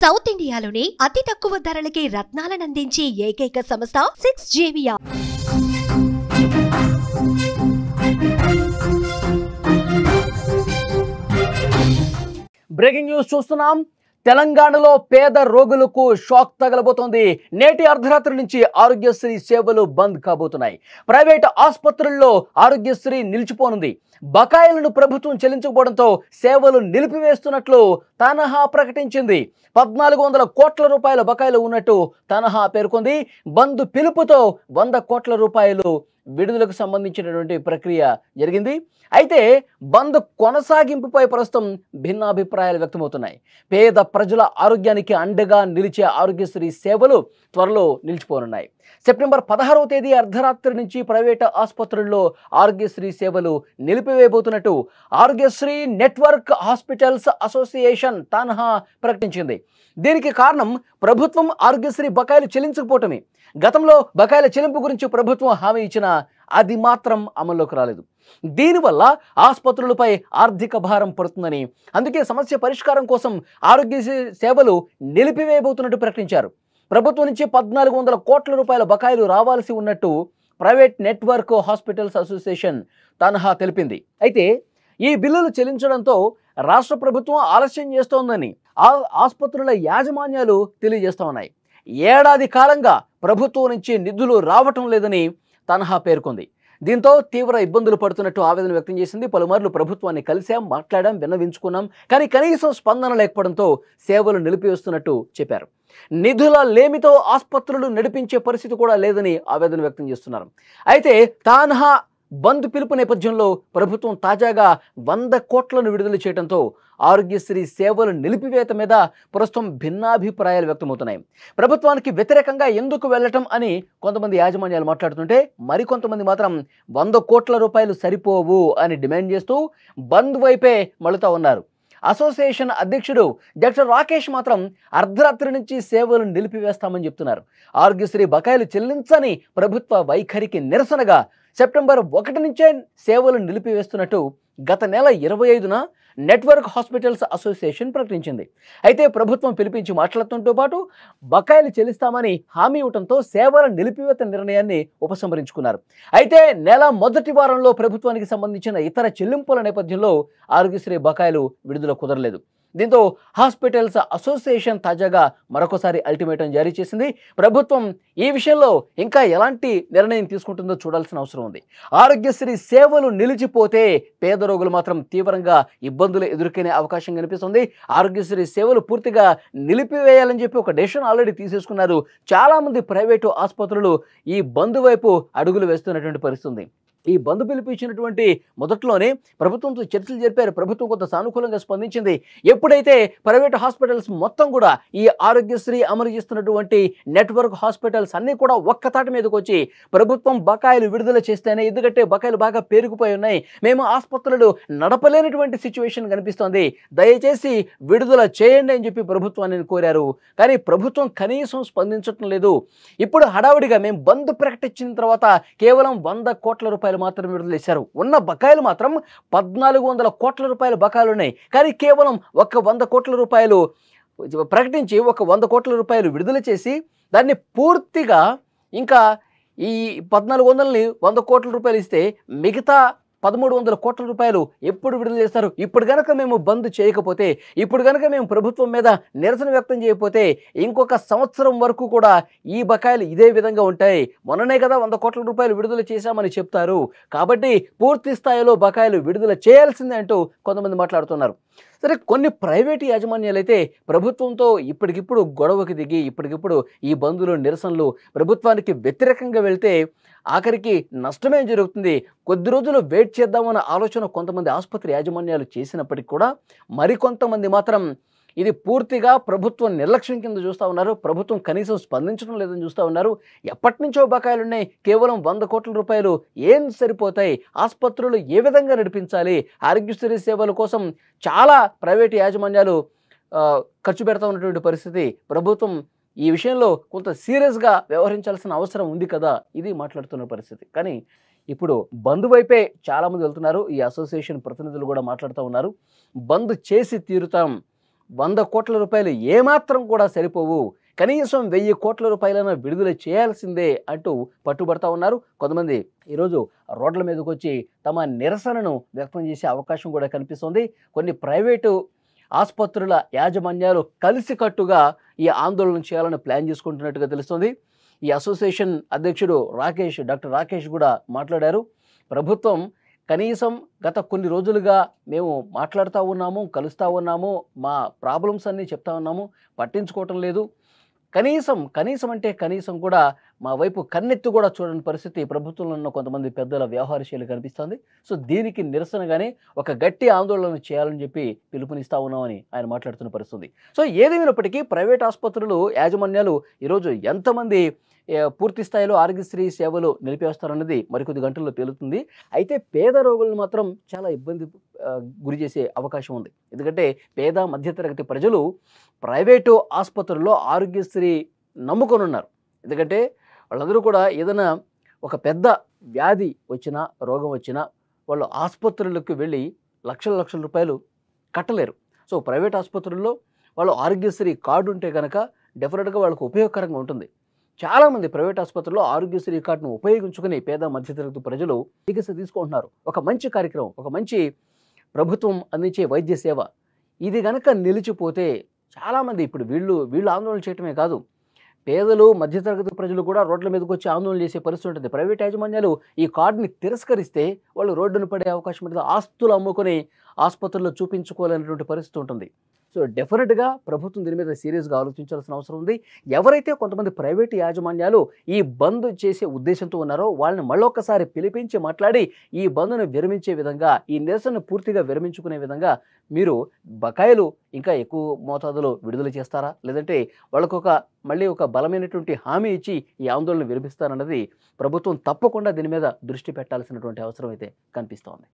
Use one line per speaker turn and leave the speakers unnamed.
South ఇండియాలోనే అతి తక్కువ ధరలకి రత్నాలనందించే ఏకైక సంస్థ 6JVR.
బ్రేకింగ్ న్యూస్ చూస్తున్నాం. తెలంగాణలో పేద రోగులకు షాక్ తగలబోతోంది. నేటి అర్ధరాత్రి నుంచి ఆరోగ్యశ్రీ సేవలు బంద్ కాబోతున్నాయి. ప్రైవేట్ ఆసుపత్రుల్లో ఆరోగ్యశ్రీ నిలిచిపోనుంది. బకాయిలను ప్రభుత్వం చెల్లించకపోవడంతో సేవలు నిలిపివేస్తున్నట్లు తనహా ప్రకటించింది. 1400 కోట్ల రూపాయల బకాయిలు ఉన్నట్టు తనహా పేర్కొంది. బంద్ పిలుపుతో 100 కోట్ల రూపాయలు విడుదలకు సంబంధించినటువంటి ప్రక్రియ జరిగింది. అయితే బంద్ కొనసాగింపుపై ప్రస్తుతం భిన్నాభిప్రాయాలు వ్యక్తమవుతున్నాయి. పేద ప్రజల ఆరోగ్యానికి అండగా నిలిచే ఆరోగ్యశ్రీ సేవలు త్వరలో నిలిచిపోనున్నాయి. సెప్టెంబర్ 16వ తేదీ అర్ధరాత్రి నుంచి ప్రైవేటు ఆసుపత్రుల్లో ఆరోగ్యశ్రీ సేవలు నిలిపివేయబోతున్నట్టు ఆరోగ్యశ్రీ నెట్వర్క్ హాస్పిటల్స్ అసోసియేషన్ తనహా ప్రకటించింది. దీనికి కారణం ప్రభుత్వం ఆరోగ్యశ్రీ బకాయిలు చెల్లించకపోవటమే. గతంలో బకాయిల చెల్లింపు గురించి ప్రభుత్వం హామీ ఇచ్చినా అది మాత్రం అమల్లోకి రాలేదు. దీనివల్ల ఆసుపత్రులపై ఆర్థిక భారం పడుతుందని, అందుకే సమస్య పరిష్కారం కోసం ఆరోగ్యశ్రీ సేవలు నిలిపివేయబోతున్నట్టు ప్రకటించారు. ప్రభుత్వం నుంచి 1400 కోట్ల రూపాయల బకాయిలు రావాల్సి ఉన్నట్టు ప్రైవేట్ నెట్వర్క్ హాస్పిటల్స్ అసోసియేషన్ తనహా తెలిపింది. అయితే ఈ బిల్లులు చెల్లించడంతో రాష్ట్ర ప్రభుత్వం ఆలస్యం చేస్తోందని ఆసుపత్రుల యాజమాన్యాలు తెలియజేస్తా ఉన్నాయి. ఏడాది కాలంగా ప్రభుత్వం నుంచి నిధులు రావటం లేదని తనహా పేర్కొంది. దీంతో తీవ్ర ఇబ్బందులు పడుతున్నట్టు ఆవేదన వ్యక్తం చేసింది. పలుమార్లు ప్రభుత్వాన్ని కలిశాం, మాట్లాడాం, విన్నవించుకున్నాం, కానీ కనీసం స్పందన లేకపోవడంతో సేవలు నిలిపివేస్తున్నట్టు చెప్పారు. నిధుల లేమితో ఆసుపత్రులు నడిపించే పరిస్థితి కూడా లేదని ఆవేదన వ్యక్తం చేస్తున్నారు. అయితే తనహా బంద్ పిలుపు నేపథ్యంలో ప్రభుత్వం తాజాగా 100 కోట్లను విడుదల చేయడంతో ఆరోగ్యశ్రీ సేవలు నిలిపివేత మీద ప్రస్తుతం భిన్నాభిప్రాయాలు వ్యక్తమవుతున్నాయి. ప్రభుత్వానికి వ్యతిరేకంగా ఎందుకు వెళ్ళటం అని కొంతమంది యాజమాన్యాలు మాట్లాడుతుంటే, మరికొంతమంది మాత్రం 100 కోట్ల రూపాయలు సరిపోవు అని డిమాండ్ చేస్తూ బంద్ వైపే మళ్ళుతా ఉన్నారు. అసోసియేషన్ అధ్యక్షుడు డాక్టర్ రాకేష్ మాత్రం అర్ధరాత్రి నుంచి సేవలు నిలిపివేస్తామని చెప్తున్నారు. ఆరోగ్యశ్రీ బకాయిలు చెల్లించని ప్రభుత్వ వైఖరికి నిరసనగా సెప్టెంబర్ 1 నుంచే సేవలు నిలిపివేస్తున్నట్టు గత నెల 25న నెట్వర్క్ హాస్పిటల్స్ అసోసియేషన్ ప్రకటించింది. అయితే ప్రభుత్వం పిలిపించి మాట్లాడటంతో పాటు బకాయిలు చెల్లిస్తామని హామీ ఇవ్వడంతో సేవల నిలిపివేత నిర్ణయాన్ని ఉపసంహరించుకున్నారు. అయితే నెల మొదటి వారంలో ప్రభుత్వానికి సంబంధించిన ఇతర చెల్లింపుల నేపథ్యంలో ఆరోగ్యశ్రీ బకాయిలు విడుదల కుదరలేదు. దీంతో హాస్పిటల్స్ అసోసియేషన్ తాజాగా మరొకసారి అల్టిమేటం జారీ చేసింది. ప్రభుత్వం ఈ విషయంలో ఇంకా ఎలాంటి నిర్ణయం తీసుకుంటుందో చూడాల్సిన అవసరం ఉంది. ఆరోగ్యశ్రీ సేవలు నిలిచిపోతే పేద రోగులు మాత్రం తీవ్రంగా ఇబ్బందులు ఎదుర్కొనే అవకాశం కనిపిస్తుంది. ఆరోగ్యశ్రీ సేవలు పూర్తిగా నిలిపివేయాలని చెప్పి ఒక డెసిషన్ ఆల్రెడీ తీసేసుకున్నారు. చాలామంది ప్రైవేటు ఆసుపత్రులు ఈ బంద్ వైపు అడుగులు వేస్తున్నటువంటి పరిస్థితి ఉంది. ఈ బంద్ పిలిపించినటువంటి మొదట్లోనే ప్రభుత్వంతో చర్చలు జరిపారు. ప్రభుత్వం కొంత సానుకూలంగా స్పందించింది. ఎప్పుడైతే ప్రైవేట్ హాస్పిటల్స్ మొత్తం కూడా ఈ ఆరోగ్యశ్రీ అమలు చేస్తున్నటువంటి నెట్వర్క్ హాస్పిటల్స్ అన్నీ కూడా ఒక్కతాటి మీదకి వచ్చి ప్రభుత్వం బకాయిలు విడుదల చేస్తేనే, ఎందుకంటే బకాయిలు బాగా పేరుకుపోయి ఉన్నాయి, మేము ఆసుపత్రులు నడపలేనటువంటి సిచ్యువేషన్ కనిపిస్తోంది, దయచేసి విడుదల చేయండి అని చెప్పి ప్రభుత్వాన్ని కోరారు. కానీ ప్రభుత్వం కనీసం స్పందించడం లేదు. ఇప్పుడు హడావుడిగా మేము బంద్ ప్రకటించిన తర్వాత కేవలం 100 కోట్ల రూపాయలు మాత్రం విడుదల చేశారు. ఉన్న బకాయిలు మాత్రం 1400 కోట్ల రూపాయల బకాయిలు ఉన్నాయి. కానీ కేవలం 100 కోట్ల రూపాయలు ప్రకటించి 100 కోట్ల రూపాయలు విడుదల చేసి దాన్ని పూర్తిగా ఇంకా ఈ 1400ని 100 కోట్ల రూపాయలు ఇస్తే మిగతా 1300 కోట్ల రూపాయలు ఎప్పుడు విడుదల చేస్తారు? ఇప్పుడు కనుక మేము బంద్ చేయకపోతే, ఇప్పుడు కనుక మేము ప్రభుత్వం మీద నిరసన వ్యక్తం చేయకపోతే ఇంకొక సంవత్సరం వరకు కూడా ఈ బకాయిలు ఇదే విధంగా ఉంటాయి. మొన్ననే కదా 100 కోట్ల రూపాయలు విడుదల చేశామని చెప్తారు. కాబట్టి పూర్తి స్థాయిలో బకాయిలు విడుదల చేయాల్సిందే అంటూ కొంతమంది మాట్లాడుతున్నారు. సరే, కొన్ని ప్రైవేటు యాజమాన్యాలు అయితే ప్రభుత్వంతో ఇప్పటికిప్పుడు గొడవకి దిగి ఇప్పటికిప్పుడు ఈ బంధులు నిరసనలు ప్రభుత్వానికి వ్యతిరేకంగా వెళ్తే ఆఖరికి నష్టమే జరుగుతుంది. కొద్ది రోజులు వెయిట్ చేద్దామన్న ఆలోచన కొంతమంది ఆసుపత్రి యాజమాన్యాలు చేసినప్పటికీ కూడా మరికొంతమంది మాత్రం ఇది పూర్తిగా ప్రభుత్వం నిర్లక్ష్యం కింద చూస్తూ ఉన్నారు. ప్రభుత్వం కనీసం స్పందించడం లేదని చూస్తూ ఉన్నారు. ఎప్పటి నుంచో బకాయిలు ఉన్నాయి. కేవలం 100 కోట్ల రూపాయలు ఏం సరిపోతాయి? ఆసుపత్రులు ఏ విధంగా నడిపించాలి? ఆరోగ్యశ్రీ సేవల కోసం చాలా ప్రైవేటు యాజమాన్యాలు ఖర్చు పెడతా ఉన్నటువంటి పరిస్థితి. ప్రభుత్వం ఈ విషయంలో కొంత సీరియస్గా వ్యవహరించాల్సిన అవసరం ఉంది కదా, ఇది మాట్లాడుతున్న పరిస్థితి. కానీ ఇప్పుడు బంద్ వైపే చాలామంది వెళ్తున్నారు. ఈ అసోసియేషన్ ప్రతినిధులు కూడా మాట్లాడుతూ ఉన్నారు. బంద్ చేసి తీరుతాం, 100 కోట్ల రూపాయలు ఏమాత్రం కూడా సరిపోవు, కనీసం 1000 కోట్ల రూపాయలైనా విడుదల చేయాల్సిందే అంటూ పట్టుబడతా ఉన్నారు. కొంతమంది ఈరోజు రోడ్ల మీదకి వచ్చి తమ నిరసనను వ్యక్తం చేసే అవకాశం కూడా కనిపిస్తుంది. కొన్ని ప్రైవేటు ఆసుపత్రుల యాజమాన్యాలు కలిసికట్టుగా ఈ ఆందోళన చేయాలని ప్లాన్ చేసుకుంటున్నట్టుగా తెలుస్తుంది. ఈ అసోసియేషన్ అధ్యక్షుడు డాక్టర్ రాకేష్ కూడా మాట్లాడారు. ప్రభుత్వం కనీసం గత కొన్ని రోజులుగా మేము మాట్లాడుతూ ఉన్నాము, కలుస్తూ ఉన్నాము, మా ప్రాబ్లమ్స్ అన్నీ చెప్తా ఉన్నాము, పట్టించుకోవటం లేదు. కనీసం అంటే కనీసం కూడా మా వైపు కన్నెత్తి కూడా చూడని పరిస్థితి ప్రభుత్వంలో ఉన్న కొంతమంది పెద్దల వ్యవహార శైలి కనిపిస్తుంది. సో దీనికి నిరసనగానే ఒక గట్టి ఆందోళన చేయాలని చెప్పి పిలుపునిస్తా ఉన్నామని ఆయన మాట్లాడుతున్న పరిస్థితి. సో ఏదేమైనప్పటికీ ప్రైవేట్ ఆసుపత్రులు యాజమాన్యాలు ఈరోజు ఎంతమంది పూర్తి స్థాయిలో ఆరోగ్యశ్రీ సేవలు నిలిపేస్తారన్నది మరికొద్ది గంటల్లో తేలుతుంది. అయితే పేద రోగులను మాత్రం చాలా ఇబ్బంది గురి చేసే అవకాశం ఉంది. ఎందుకంటే పేద మధ్యతరగతి ప్రజలు ప్రైవేటు ఆసుపత్రుల్లో ఆరోగ్యశ్రీ నమ్ముకొని ఉన్నారు. ఎందుకంటే వాళ్ళందరూ కూడా ఏదైనా ఒక పెద్ద వ్యాధి వచ్చినా, రోగం వచ్చినా వాళ్ళు ఆసుపత్రులకు వెళ్ళి లక్షల రూపాయలు కట్టలేరు. సో ప్రైవేట్ ఆసుపత్రుల్లో వాళ్ళు ఆరోగ్యశ్రీ కార్డు ఉంటే కనుక డెఫినెట్గా వాళ్ళకు ఉపయోగకరంగా ఉంటుంది. చాలామంది ప్రైవేట్ ఆసుపత్రుల్లో ఆరోగ్యశ్రీ కార్డును ఉపయోగించుకుని పేద మధ్యతరగతి ప్రజలు చికిత్స తీసుకుంటున్నారు. ఒక మంచి కార్యక్రమం, ఒక మంచి ప్రభుత్వం అందించే వైద్య సేవ ఇది కనుక నిలిచిపోతే చాలామంది ఇప్పుడు వీళ్ళు ఆందోళన చేయటమే కాదు, పేదలు మధ్యతరగతి ప్రజలు కూడా రోడ్ల మీదకి వచ్చి ఆందోళన చేసే పరిస్థితి ఉంటుంది. ప్రైవేట్ యాజమాన్యాలు ఈ కార్డుని తిరస్కరిస్తే వాళ్ళు రోడ్డును పడే అవకాశం ఉంటుంది. ఆస్తులు అమ్ముకొని ఆసుపత్రుల్లో చూపించుకోవాలనేటువంటి పరిస్థితి ఉంటుంది. సో డెఫినెట్గా ప్రభుత్వం దీని మీద సీరియస్గా ఆలోచించాల్సిన అవసరం ఉంది. ఎవరైతే కొంతమంది ప్రైవేటు యాజమాన్యాలు ఈ బంద్ చేసే ఉద్దేశంతో ఉన్నారో వాళ్ళని మళ్ళొక్కసారి పిలిపించి మాట్లాడి ఈ బంద్ను విరమించే విధంగా, ఈ నిరసనను పూర్తిగా విరమించుకునే విధంగా మీరు బకాయిలు ఇంకా ఎక్కువ మోతాదులో విడుదల చేస్తారా, లేదంటే వాళ్ళకు మళ్ళీ ఒక బలమైనటువంటి హామీ ఇచ్చి ఈ ఆందోళన విరమిస్తారన్నది ప్రభుత్వం తప్పకుండా దీని మీద దృష్టి పెట్టాల్సినటువంటి అవసరం అయితే కనిపిస్తోంది.